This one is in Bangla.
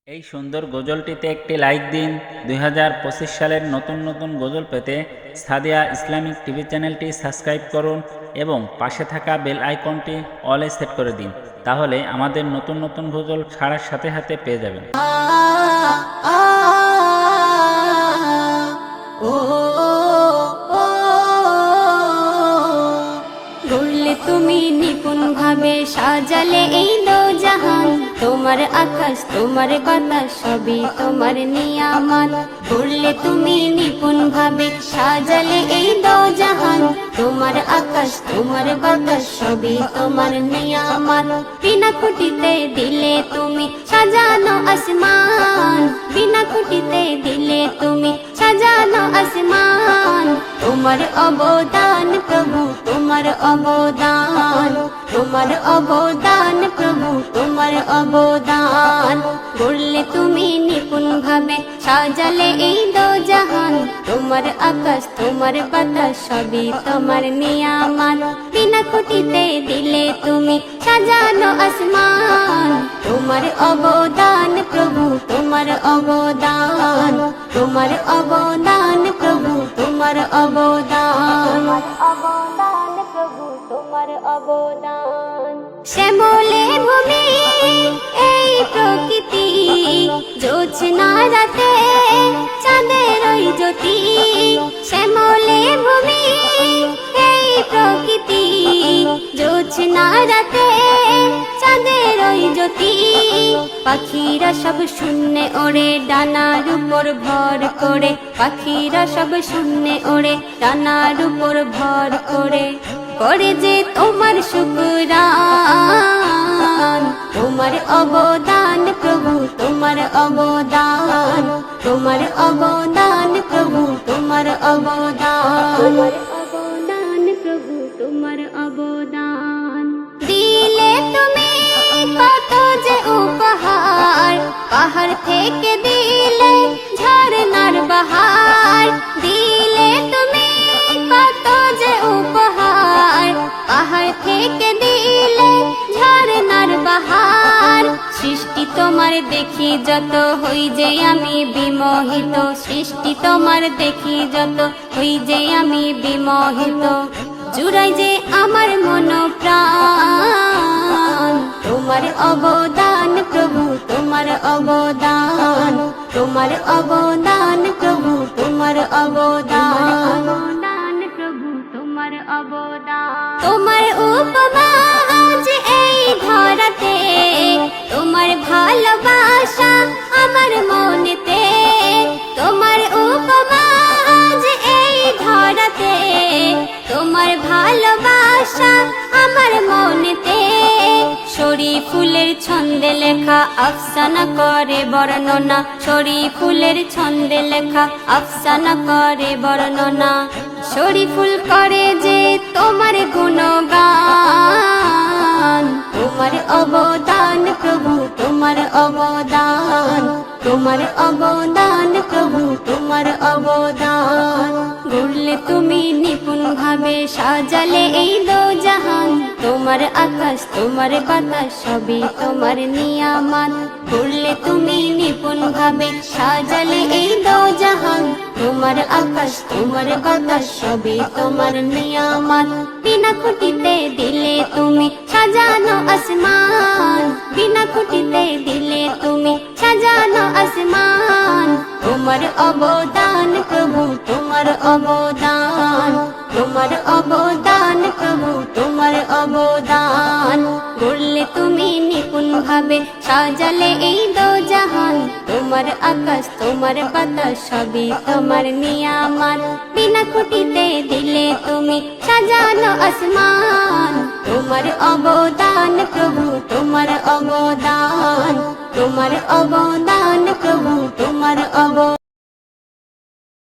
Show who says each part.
Speaker 1: এই সুন্দর গজলটিতে একটি লাইক দিন। 2025 সালের নতুন নতুন গজল পেতে সাদিয়া ইসলামিক টিভি চ্যানেলটি সাবস্ক্রাইব করুন এবং পাশে থাকা বেল আইকনটি অলে সেট করে দিন, তাহলে আমাদের নতুন নতুন গজল ছাড়ার সাথে সাথে পেয়ে যাবেন।
Speaker 2: তুমি নিপুণ ভাবে সাজালে এই দোজাহান, তোমার আকাশ তোমার বাতাস সবই তোমার নিয়ামত। করলে তুমি নিপুণ ভাবে সাজালে এই দোজাহান, তোমার আকাশ তোমার বাতাস সবই তোমার নিয়ামত। বিনা খুঁটিতে দিলে তুমি সাজানো আসমান, বিনা খুঁটিতে দিলে তুমি সাজানো আসমান। তোমার অবদান প্রভু, তোমার অবদান, তোমার অবদান প্রভু, তোমার অবদান। করলে তুমি নিপুণ ভাবে সাজালে এই দোজাহান, তোমার আকাশ তোমার বাতাস সবই তোমার নিয়ামত। বিনা খুঁটিতে দিলে তুমি সাজানো আসমান, তোমার অবদান প্রভু, তোমার অবদান, তোমার অবদান প্রভু, তোমার অবদান, অবদান প্রভু, তোমার অবদান। শ্যামলে ভূমি এই প্রকৃতি, জোছনা রাতে চাঁদের ওই জ্যোতি। শ্যামলে ভূমি এই প্রকৃতি, জোছনা রাতে চাঁদের ওই জ্যোতি। পাখিরা সব শূন্যে ওড়ে ডানার উপর ভর করে, পাখিরা সব শূন্যে ওড়ে ডানার উপর ভর করে। করে যে তোমার শুকরান, তোমার অবদান প্রভু, তোমার অবদান, তোমার অবদান প্রভু, তোমার অবদান, অবদান প্রভু, তোমার অবদান। দিলে তুমি কত যে উপহার, পাহাড় থেকে দিলে ঝরনার বাহার। দিলে তুমি কত যে উপহার, পাহাড় থেকে দিলে ঝরনার বাহার। সৃষ্টি তোমার দেখি যত হই যে আমি বিমোহিত, সৃষ্টি তোমার দেখি যত হই যে আমি বিমোহিত। জুড়াই যে আমার মন প্রাণ, তোমার অবদান প্রভু, তোমার অবদান, তোমার অবদান প্রভু, তোমার অবদান, অবদান প্রভু, তোমার অবদান। তোমার উপমা আজ এই ধরাতে, তোমার ভালোবাসা আমার মনেতে। তোমার উপমা আজ এই ধরাতে, তোমার ভালোবাসা আমার মনেতে। শরীর ফুলের ছন্দে লেখা আফসানা করে বর্ণনা, শরীর ফুলের ছন্দে লেখা আফসানা করে বর্ণনা। শরীর ফুল করে যে তোমার গুণগান, তোমার অবদান প্রভু, তোমার অবদান, তোমার অবদান প্রভু, তোমার অবদান। গড়লে তুমি নিপুণ ভাবে সাজালে এই দোজাহান, তোমার আকাশ তোমার বাতাস সবই তোমার নিয়ামত। গড়লে তুমি নিপুণ ভাবে সাজালে এই দোজাহান, তোমার আকাশ তোমার বাতাস সবই তোমার নিয়ামত। বিনা খুঁটিতে দিলে তুমি সাজানো আসমান, বিনা খুঁটিতে দিলে তুমি সাজানো আসমান। তোমার অবদান প্রভু, তোমার অবদান, তোমার অবদান প্রভু, তোমার অবদান। গড়লে তুমি নিপুণ ভাবে সাজালে এই দোজাহান, তোমার আকাশ তোমার বাতাস সবই তোমার নিয়ামত। বিনা খুঁটিতে দিলে তুমি সাজানো আসমান, তোমার অবদান প্রভু, তোমার অবদান, তোমার অবদান প্রভু, তোমার অবদান।